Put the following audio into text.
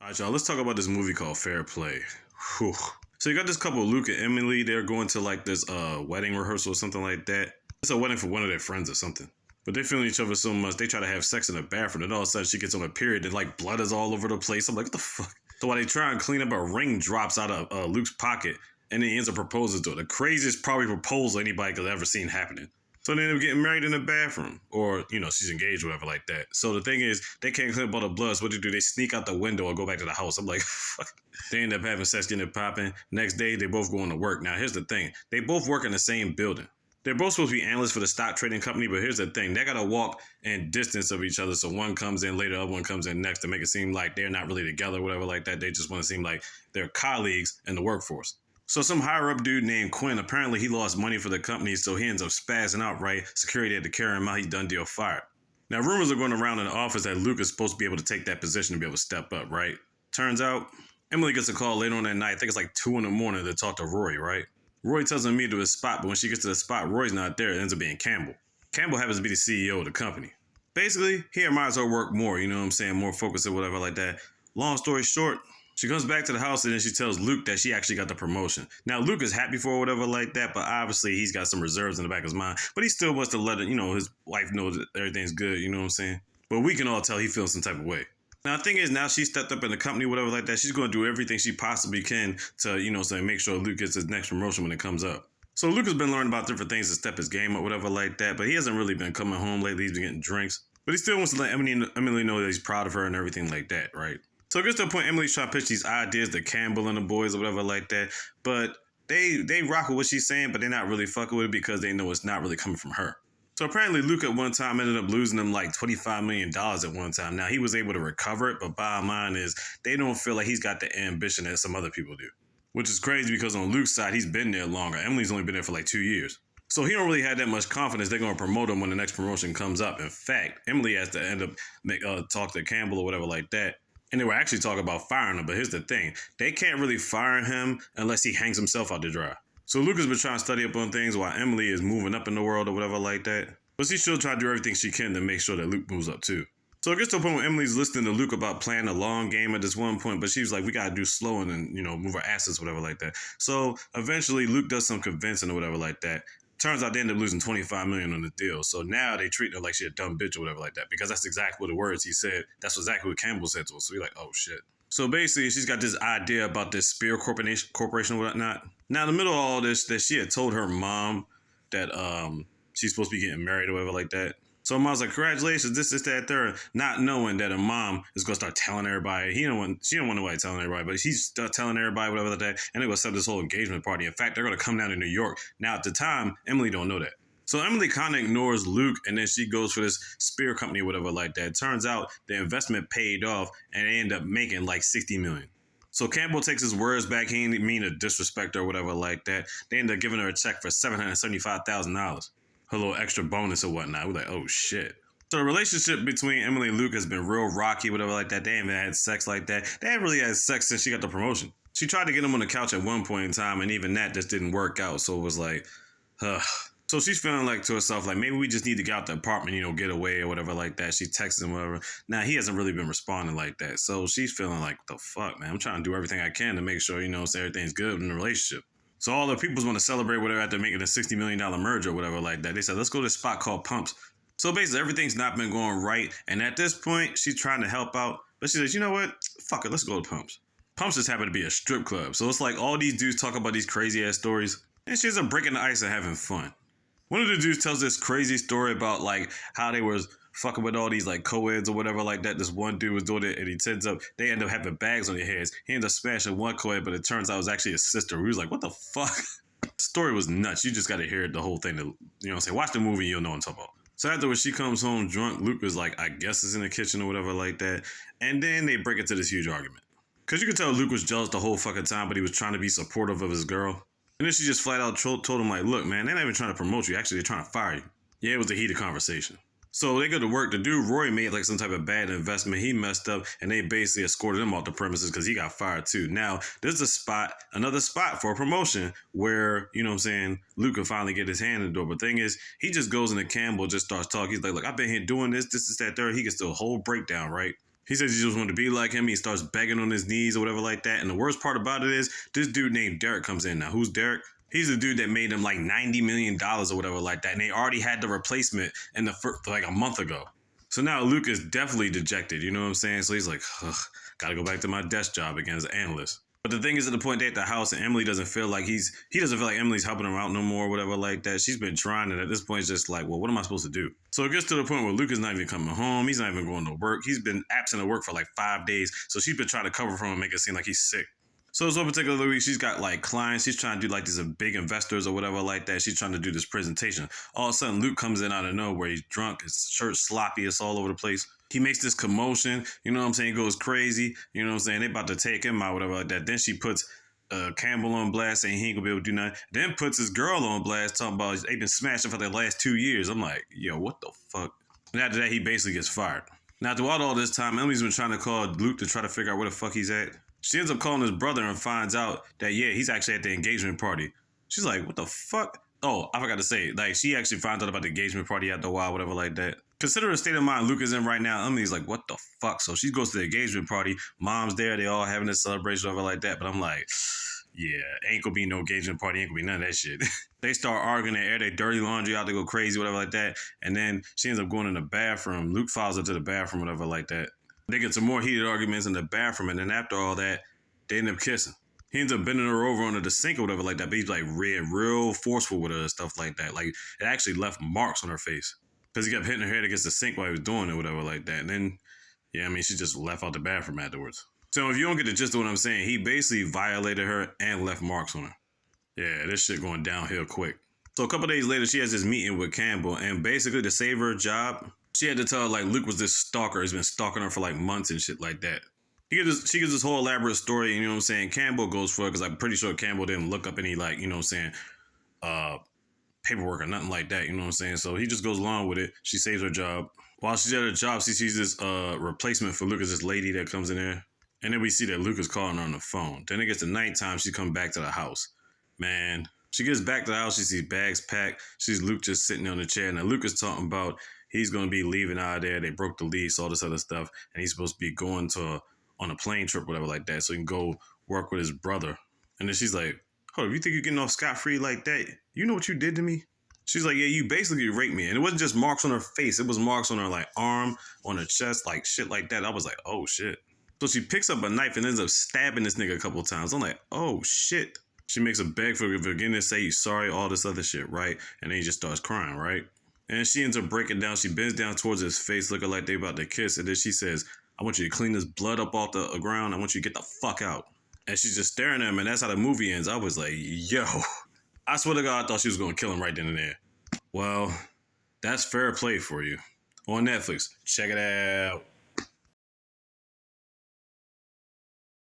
All right, y'all, let's talk about this movie called Fair Play. Whew. So you got this couple, Luke and Emily. They're going to like this wedding rehearsal or something like that. It's a wedding for one of their friends or something. But they're feeling each other so much, they try to have sex in the bathroom, and all of a sudden she gets on a period, and like blood is all over the place. I'm like, what the fuck? So while they try and clean up, a ring drops out of Luke's pocket, and then he ends up proposing to her. The craziest probably proposal anybody could have ever seen happening. So they end up getting married in the bathroom. Or, she's engaged or whatever like that. So the thing is, they can't clean up all the blood. So what do? They sneak out the window or go back to the house. I'm like, fuck. They end up having sex, getting it popping. Next day, they both going to work. Now, here's the thing. They both work in the same building. They're both supposed to be analysts for the stock trading company, but here's the thing. They got to walk in distance of each other. So one comes in later, the other one comes in next to make it seem like they're not really together or whatever like that. They just want to seem like they're colleagues in the workforce. So some higher up dude named Quinn, apparently he lost money for the company, so he ends up spazzing out, right? Security had to carry him out. He done deal fired. Now, rumors are going around in the office that Luke is supposed to be able to take that position to be able to step up, right? Turns out, Emily gets a call later on that night. I think it's like 2 in the morning to talk to Roy, right? Roy tells him to meet to his spot, but when she gets to the spot, Roy's not there. It ends up being Campbell. Campbell happens to be the CEO of the company. Basically, he admires her work more, you know what I'm saying? More focused or whatever like that. Long story short, she comes back to the house and then she tells Luke that she actually got the promotion. Now, Luke is happy for her or whatever like that, but obviously he's got some reserves in the back of his mind. But he still wants to let it, his wife know that everything's good, you know what I'm saying? But we can all tell he feels some type of way. Now, the thing is, now she stepped up in the company, whatever like that, she's going to do everything she possibly can to, make sure Luke gets his next promotion when it comes up. So Luke has been learning about different things to step his game up, whatever like that, but he hasn't really been coming home lately. He's been getting drinks. But he still wants to let Emily know that he's proud of her and everything like that, right? So it gets to the point Emily's trying to pitch these ideas to Campbell and the boys or whatever like that. But they rock with what she's saying, but they're not really fucking with it because they know it's not really coming from her. So apparently Luke at one time ended up losing them like $25 million at one time. Now he was able to recover it, but bottom line is they don't feel like he's got the ambition that some other people do. Which is crazy because on Luke's side, he's been there longer. Emily's only been there for like 2 years. So he don't really have that much confidence they're going to promote him when the next promotion comes up. In fact, Emily has to end up talk to Campbell or whatever like that. And they were actually talking about firing him. But here's the thing. They can't really fire him unless he hangs himself out to dry. So Luke has been trying to study up on things while Emily is moving up in the world or whatever like that. But she's still trying to do everything she can to make sure that Luke moves up too. So it gets to a point where Emily's listening to Luke about playing a long game at this one point, but she's like, we got to do slow and move our assets, whatever like that. So eventually Luke does some convincing or whatever like that. Turns out they end up losing $25 million on the deal. So now they treat her like she a dumb bitch or whatever like that, because that's exactly what the words he said. That's exactly what Campbell said to her. So we're like, oh shit. So basically she's got this idea about this Spear Corporation or whatnot. Now in the middle of all this, that she had told her mom that she's supposed to be getting married or whatever like that. So mom's like, congratulations, this, that, third, not knowing that her mom is going to start telling everybody. She don't want nobody telling everybody, but she's telling everybody, whatever like that, and they're going to set this whole engagement party. In fact, they're going to come down to New York. Now, at the time, Emily don't know that. So Emily kind of ignores Luke, and then she goes for this Spear company or whatever like that. Turns out the investment paid off, and they end up making like $60 million. So Campbell takes his words back. He didn't mean to disrespect her or whatever like that. They end up giving her a check for $775,000. Her little extra bonus or whatnot. We're like, oh shit. So the relationship between Emily and Luke has been real rocky, whatever like that. They haven't had sex like that. They haven't really had sex since she got the promotion. She tried to get him on the couch at one point in time, and even that just didn't work out. So it was like, ugh. So she's feeling like to herself, like, maybe we just need to get out the apartment, get away or whatever like that. She texts him, whatever. Now, he hasn't really been responding like that. So she's feeling like, what the fuck, man? I'm trying to do everything I can to make sure, so everything's good in the relationship. So all the peoples want to celebrate whatever after making a $60 million merger or whatever like that. They said, let's go to this spot called Pumps. So basically, everything's not been going right. And at this point, she's trying to help out. But she says, you know what? Fuck it, let's go to Pumps. Pumps just happened to be a strip club. So it's like all these dudes talk about these crazy-ass stories. And she's breaking the ice and having fun. One of the dudes tells this crazy story about like how they was fucking with all these like co-eds or whatever like that. This one dude was doing it and they end up having bags on their heads. He ended up smashing one co-ed, but it turns out it was actually his sister. We was like, what the fuck? The story was nuts. You just got to hear the whole thing to, watch the movie, you'll know what I'm talking about. So afterwards, she comes home drunk. Luke is like, I guess is in the kitchen or whatever like that. And then they break into this huge argument. Because you could tell Luke was jealous the whole fucking time, but he was trying to be supportive of his girl. And then she just flat out told him, like, look, man, they're not even trying to promote you. Actually, they're trying to fire you. Yeah, it was a heated conversation. So they go to work. The dude, Roy, made like some type of bad investment. He messed up, and they basically escorted him off the premises because he got fired too. Now, there's another spot for a promotion where, Luke can finally get his hand in the door. But the thing is, he just goes into Campbell, just starts talking. He's like, look, I've been here doing this, that, third. He gets the whole breakdown, right? He says he just wanted to be like him. He starts begging on his knees or whatever like that. And the worst part about it is this dude named Derek comes in. Now, who's Derek? He's the dude that made him like $90 million or whatever like that. And they already had the replacement in the first, like a month ago. So now Luke is definitely dejected. You know what I'm saying? So he's like, ugh, gotta go back to my desk job again as an analyst. But the thing is, at the point they're at the house, and Emily doesn't feel like he doesn't feel like Emily's helping him out no more, or whatever like that. She's been trying, and at this point, it's just like, well, what am I supposed to do? So it gets to the point where Luke is not even coming home. He's not even going to work. He's been absent at work for like 5 days. So she's been trying to cover for him and make it seem like he's sick. So this one particular week, she's got like clients. She's trying to do like these big investors or whatever like that. She's trying to do this presentation. All of a sudden, Luke comes in out of nowhere. He's drunk. His shirt's sloppy. It's all over the place. He makes this commotion. You know what I'm saying? He goes crazy. You know what I'm saying? They about to take him out, whatever like that. Then she puts Campbell on blast saying he ain't gonna be able to do nothing. Then puts his girl on blast talking about they've been smashing for the last 2 years. I'm like, yo, what the fuck? And after that, he basically gets fired. Now, throughout all this time, Emily's been trying to call Luke to try to figure out where the fuck he's at. She ends up calling his brother and finds out that, yeah, he's actually at the engagement party. She's like, what the fuck? Oh, I forgot to say, like, she actually finds out about the engagement party after a while, whatever like that. Considering the state of mind Luke is in right now, Emily's like, what the fuck? So she goes to the engagement party. Mom's there. They all having a celebration, whatever like that. But I'm like, yeah, ain't gonna be no engagement party. Ain't gonna be none of that shit. They start arguing. They air their dirty laundry out. They go crazy, whatever like that. And then she ends up going in the bathroom. Luke follows her to the bathroom, whatever like that. They get some more heated arguments in the bathroom. And then after all that, they end up kissing. He ends up bending her over under the sink or whatever like that. But he's like real forceful with her and stuff like that. Like, it actually left marks on her face. Because he kept hitting her head against the sink while he was doing it, whatever like that. And then, yeah, I mean, she just left out the bathroom afterwards. So if you don't get the gist of what I'm saying, he basically violated her and left marks on her. Yeah, this shit going downhill quick. So a couple days later, she has this meeting with Campbell. And basically, to save her job, she had to tell her, like, Luke was this stalker. He's been stalking her for, like, months and shit like that. She gives this whole elaborate story, and you know what I'm saying? Campbell goes for it, because I'm pretty sure Campbell didn't look up any, like, you know what I'm saying, paperwork or nothing like that, you know what I'm saying? So he just goes along with it. She saves her job. While she's at her job, she sees this replacement for Lucas, this lady that comes in there. And then we see that Luke is calling her on the phone. Then it gets to nighttime, she comes back to the house. Man, she gets back to the house, she sees bags packed. She's Luke just sitting on the chair. Now Luke is talking about he's going to be leaving out of there. They broke the lease, all this other stuff. And he's supposed to be going on a plane trip, whatever like that, so he can go work with his brother. And then she's like, hold up, you think you're getting off scot-free like that? You know what you did to me? She's like, yeah, you basically raped me. And it wasn't just marks on her face. It was marks on her, like, arm, on her chest, like, shit like that. I was like, oh, shit. So she picks up a knife and ends up stabbing this nigga a couple of times. I'm like, oh, shit. She makes a beg for forgiveness, say he's sorry, all this other shit, right? And then he just starts crying, right? And she ends up breaking down. She bends down towards his face, looking like they about to kiss. And then she says, I want you to clean this blood up off the ground. I want you to get the fuck out. And she's just staring at him, and that's how the movie ends. I was like, yo. I swear to God, I thought she was going to kill him right then and there. Well, that's Fair Play for you. On Netflix. Check it out.